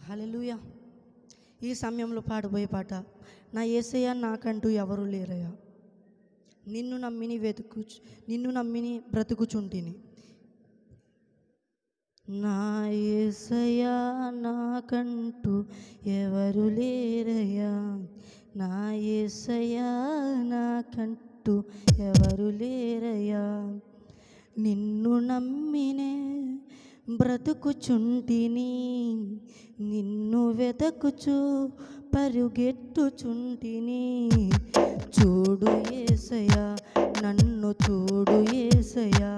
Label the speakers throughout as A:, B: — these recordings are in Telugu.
A: హల్లెలూయా. ఈ సమయంలో పాడబోయే పాట, నా యేసయ్య నాకంటూ ఎవరు లేరయ్యా, నిన్ను నమ్మిని బ్రతుకుచుంటిని. నా యేసయ్య నాకంటూ ఎవరు లేరయ్యా, నా యేసయ్య నాకంటూ ఎవరు లేరయ్యా, నిన్ను నమ్మినే బ్రతుకుచుంటిని, నిన్ను వెతకుచు పరుగెట్టుచుంటిని. చూడు యేసయ్యా, నన్ను చూడు యేసయ్యా,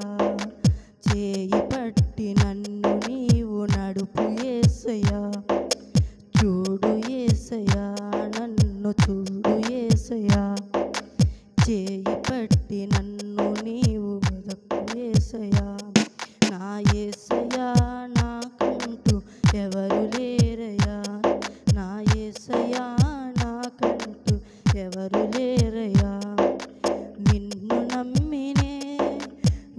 A: చేయి పట్టి నన్ను నీవు నడుపు యేసయ్యా. చూడు యేసయ్యా, నన్ను చూడు యేసయ్యా, చేయి పట్టి నన్ను నీవు వెతకు యేసయ్యా. నా యేసయ్యా నాకంటూ ఎవరు లేరయ్యా, నా యేసయ్యా నాకంటూ ఎవరు లేరయ్యా, నిన్ను నమ్మినే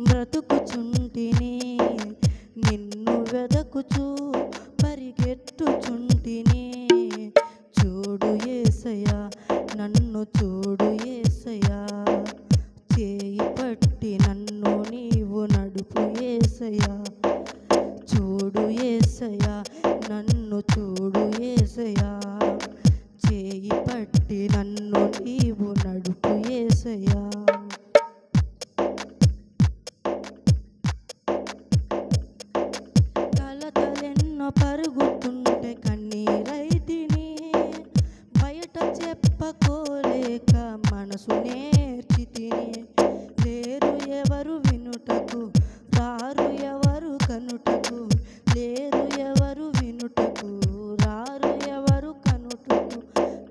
A: బ్రతుకుచుంటిని, నిన్ను వెదకుచు పరిగెట్టుచుంటిని. చూడు యేసయ్యా, నన్ను చూడు యేసయ్యా, చేయి పట్టి నన్ను నీవు నడుపు యేసయ్యా. చూడు యేసయ్యా, నన్ను చూడు యేసయ్యా, చేయి పట్టి నన్ను నీవు నడుపు యేసయ్యా. కలతలెన్నో పరుగుతుంటే కన్నీరైతిని, బయట చెప్పుకోలేక మనసు నేర్చితిని. లేరు ఎవరు వినుటకు, రారు ఎవరు కనుటకు, లేరు ఎవరు వినుటకు, రారు ఎవరు కనుటకు.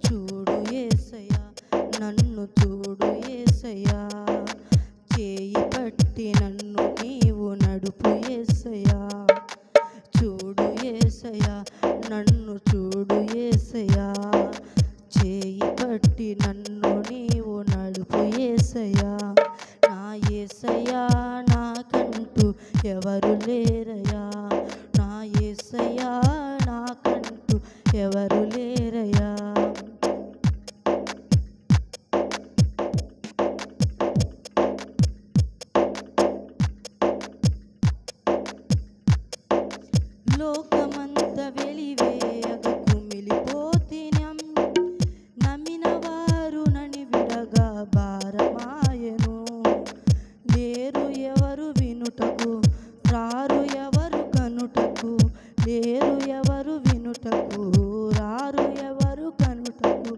A: చూడు యేసయ్యా, నన్ను చూడు యేసయ్యా, చేయి పట్టి నన్ను నీవు నడుపు యేసయ్యా. చూడు యేసయ్యా, నన్ను చూడు యేసయ్యా, చేయి పట్టి నన్ను నీవు నడుపు యేసయ్యా. నా యేసయ్యా నాకంటూ ఎవరు లేరయ్యా, నా యేసయ్యా నాకంటూ ఎవరు లేరయ్యా. లోకమంత వెలివేయగ కుమిలిపోతినం, నమ్మిన వారు నని విడగా భారమాయను. లేరు ఎవరు వినుటకు, రారు ఎవరు కనుటకు, లేరు ఎవరు వినుటకు, రారు ఎవరు కనుటకు.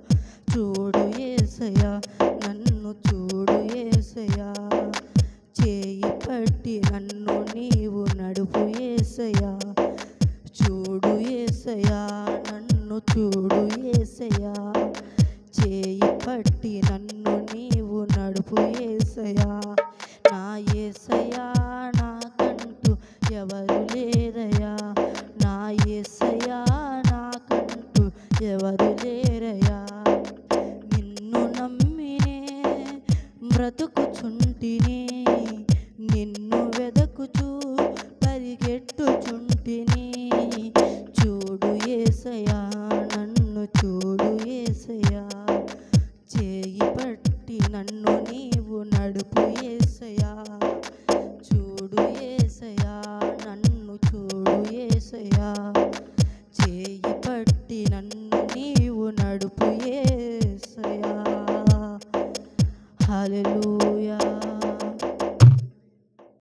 A: చూడు యేసయ్యా, నన్ను చూడు యేసయ్యా, చేయి పట్టి నన్ను నీవు నడుపు యేసయ్యా. చూడు యేసయ్యా, నన్ను చూడు యేసయ్యా, చేయి పట్టి నన్ను నీవు నడుపు యేసయ్యా. నా యేసయ్యా నాకంటూ ఎవరు లేరయ్యా, నా యేసయ్యా నాకంటూ ఎవరు లేరయ్యా, నిన్ను నమ్మినే బ్రతుకుచుంటిని, నిన్ను వెదకుచు పరిగెట్టుచుంటిని. చూడు యేసయ్యా, నన్ను చూడు యేసయ్యా, చేయి పట్టి నన్ను నీవు నడుపు యేసయ్యా. చూడు యేసయ్యా, నన్ను చూడు యేసయ్యా, చేయి పట్టి నన్ను నీవు నడుపు యేసయ్యా. హల్లెలూయా.